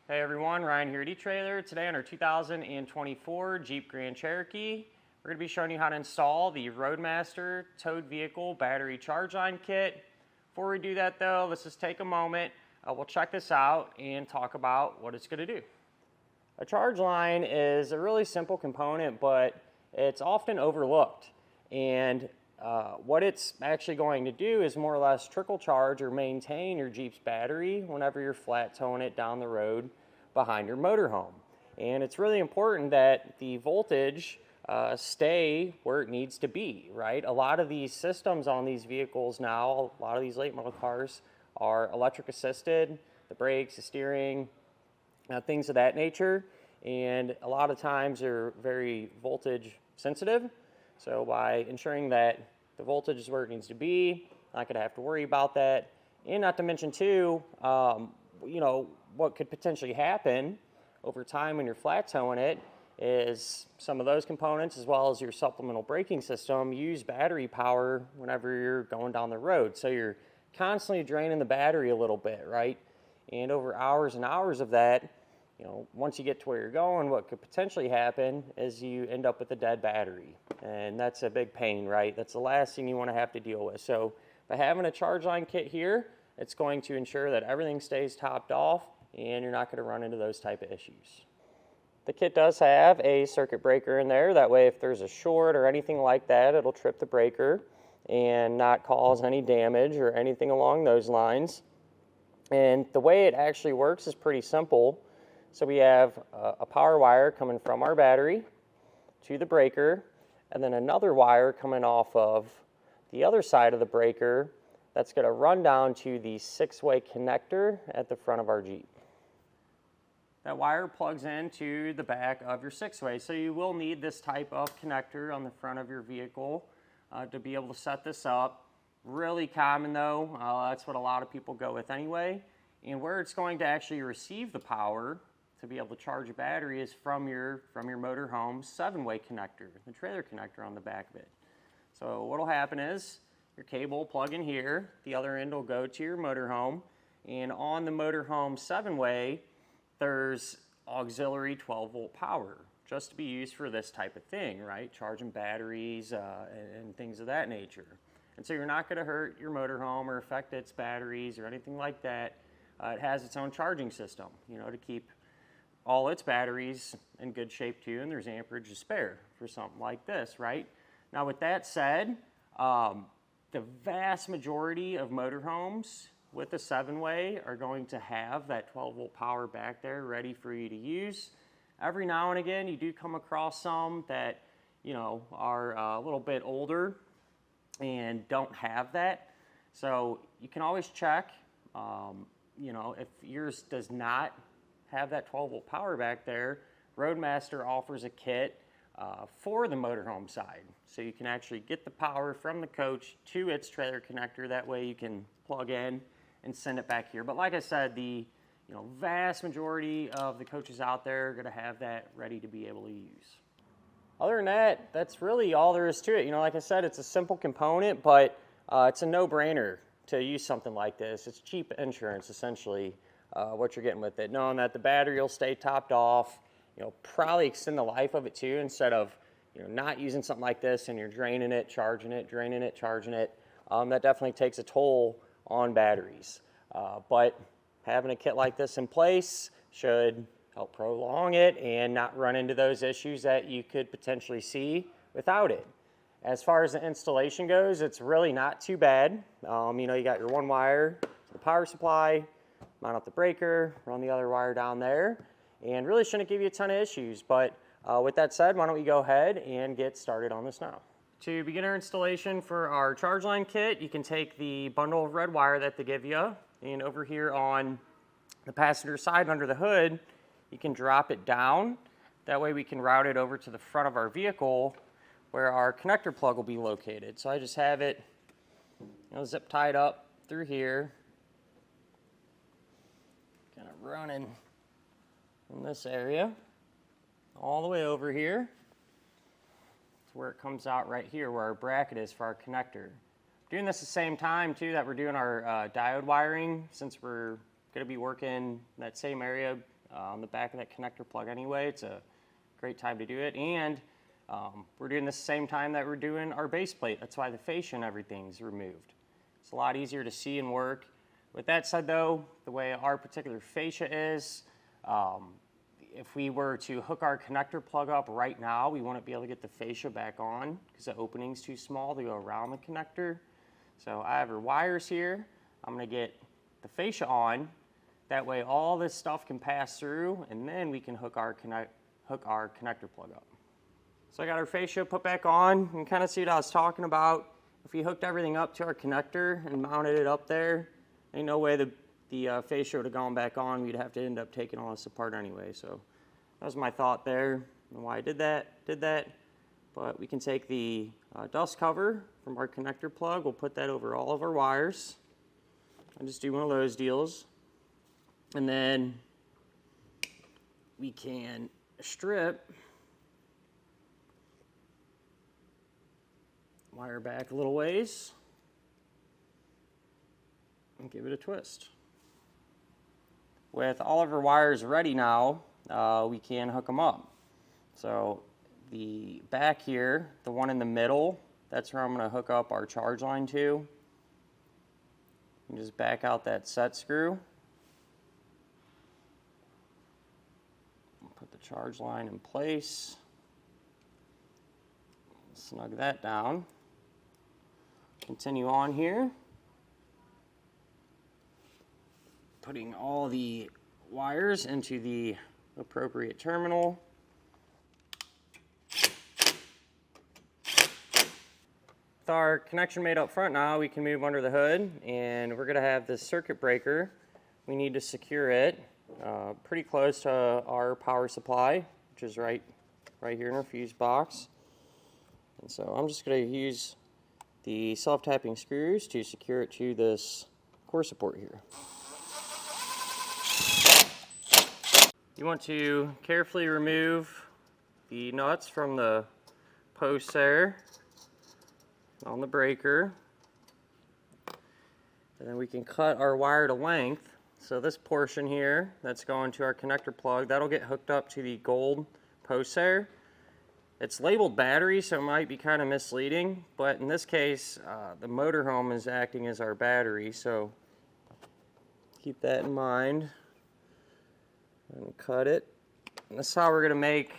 Hey everyone, Ryan here at eTrailer. Today on our 2024 Jeep Grand Cherokee, we're going to be showing you how to install the Roadmaster towed vehicle battery charge line kit. Before we do that though, let's just take a moment. We'll check this out and talk about what it's going to do. A charge line is a really simple component, but it's often overlooked. And what it's actually going to do is more or less trickle charge or maintain your Jeep's battery whenever you're flat towing it down the road behind your motorhome. And it's really important that the voltage stay where it needs to be, right? A lot of these systems on these vehicles now, a lot of these late model cars are electric assisted, the brakes, the steering, things of that nature. And a lot of times they're very voltage sensitive. So by ensuring that the voltage is where it needs to be, not going to have to worry about that. And not to mention too, what could potentially happen over time when you're flat towing it is some of those components, as well as your supplemental braking system, use battery power whenever you're going down the road. So you're constantly draining the battery a little bit, right? And over hours and hours of that, once you get to where you're going, what could potentially happen is you end up with a dead battery. And that's a big pain, right? That's the last thing you want to have to deal with. So by having a charge line kit here, it's going to ensure that everything stays topped off and you're not going to run into those type of issues. The kit does have a circuit breaker in there. That way if there's a short or anything like that, it'll trip the breaker and not cause any damage or anything along those lines. And the way it actually works is pretty simple. So we have a power wire coming from our battery to the breaker, and then another wire coming off of the other side of the breaker that's going to run down to the 6-way connector at the front of our Jeep. That wire plugs into the back of your 6-way, so you will need this type of connector on the front of your vehicle to be able to set this up. Really common though, that's what a lot of people go with anyway. And where it's going to actually receive the power to be able to charge a battery is from your motorhome 7-way connector, the trailer connector on the back of it. So what'll happen is your cable will plug in here, the other end will go to your motorhome, and on the motorhome 7-way, there's auxiliary 12-volt power, just to be used for this type of thing, right? Charging batteries and things of that nature. And so you're not going to hurt your motorhome or affect its batteries or anything like that. It has its own charging system, to keep all its batteries in good shape too, and there's amperage to spare for something like this, right? Now with that said, the vast majority of motorhomes with a 7-way are going to have that 12-volt power back there ready for you to use. Every now and again you do come across some that are a little bit older and don't have that. So you can always check, if yours does not have that 12-volt power back there, Roadmaster offers a kit for the motorhome side. So you can actually get the power from the coach to its trailer connector. That way you can plug in and send it back here. But like I said, the vast majority of the coaches out there are going to have that ready to be able to use. Other than that, that's really all there is to it. Like I said, it's a simple component, but it's a no-brainer to use something like this. It's cheap insurance, essentially. What you're getting with it, knowing that the battery will stay topped off, probably extend the life of it too, instead of not using something like this and you're draining it, charging it, draining it, charging it. That definitely takes a toll on batteries. But having a kit like this in place should help prolong it and not run into those issues that you could potentially see without it. As far as the installation goes, it's really not too bad. You got your one wire to the power supply, mount up the breaker, run the other wire down there, and really shouldn't give you a ton of issues. But with that said, why don't we go ahead and get started on this now. To begin our installation for our charge line kit, you can take the bundle of red wire that they give you, and over here on the passenger side under the hood, you can drop it down. That way we can route it over to the front of our vehicle where our connector plug will be located. So I just have it zip tied up through here, kind of running in this area all the way over here to where it comes out right here where our bracket is for our connector. Doing this at the same time too that we're doing our diode wiring, since we're going to be working in that same area on the back of that connector plug anyway. It's a great time to do it. And we're doing this the same time that we're doing our base plate. That's why the fascia and everything's removed. It's a lot easier to see and work. With that said though, the way our particular fascia is, if we were to hook our connector plug up right now, we wouldn't be able to get the fascia back on because the opening's too small to go around the connector. So I have our wires here. I'm going to get the fascia on. That way all this stuff can pass through, and then we can hook our connector plug up. So I got our fascia put back on, and kind of see what I was talking about. If we hooked everything up to our connector and mounted it up there, ain't no way the fascia would have gone back on. We'd have to end up taking all this apart anyway. So that was my thought there and why I did that. But we can take the dust cover from our connector plug. We'll put that over all of our wires. I'll just do one of those deals. And then we can strip wire back a little ways and give it a twist. With all of our wires ready now, we can hook them up. So the back here, the one in the middle, that's where I'm going to hook up our charge line to. And just back out that set screw. Put the charge line in place. Snug that down. Continue on here. Putting all the wires into the appropriate terminal. With our connection made up front now, we can move under the hood, and we're going to have this circuit breaker. We need to secure it pretty close to our power supply, which is right here in our fuse box. And so I'm just going to use the self-tapping screws to secure it to this core support here. You want to carefully remove the nuts from the posts there on the breaker. And then we can cut our wire to length. So this portion here that's going to our connector plug, that'll get hooked up to the gold post there. It's labeled battery, so it might be kind of misleading, but in this case, the motorhome is acting as our battery, so keep that in mind. And cut it. And this is how we're going to make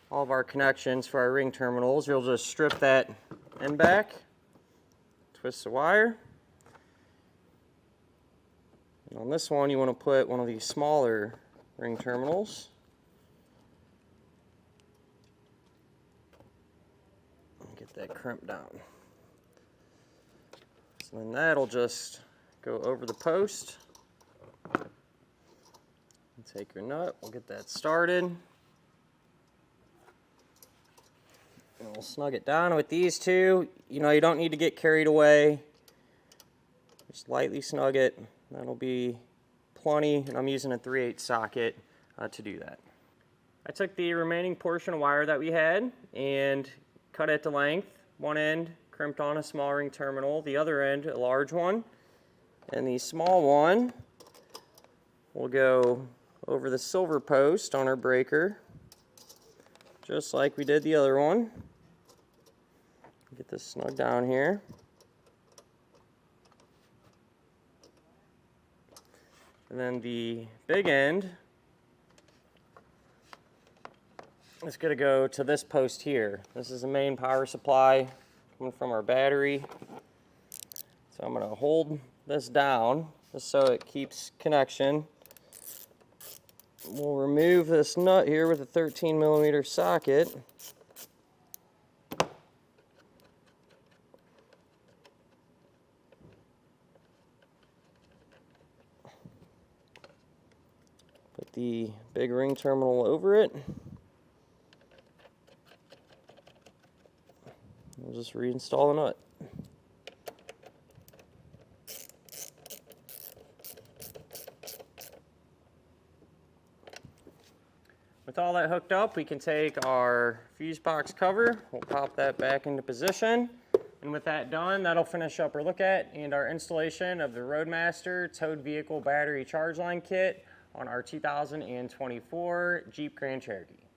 all of our connections for our ring terminals. You'll just strip that end back, twist the wire. And on this one, you want to put one of these smaller ring terminals. And get that crimped down. So then that'll just go over the post. Take your nut, we'll get that started. And we'll snug it down with these two. You know, you don't need to get carried away. Just lightly snug it. That'll be plenty, and I'm using a 3/8 socket to do that. I took the remaining portion of wire that we had and cut it to length. One end crimped on a small ring terminal, the other end a large one. And the small one will go over the silver post on our breaker, just like we did the other one. Get this snug down here. And then the big end is going to go to this post here. This is the main power supply coming from our battery. So I'm going to hold this down just so it keeps connection. We'll remove this nut here with a 13mm socket. Put the big ring terminal over it. We'll just reinstall the nut. With all that hooked up, we can take our fuse box cover, we'll pop that back into position, and with that done, that'll finish up our look at and our installation of the Roadmaster towed vehicle battery charge line kit on our 2024 Jeep Grand Cherokee.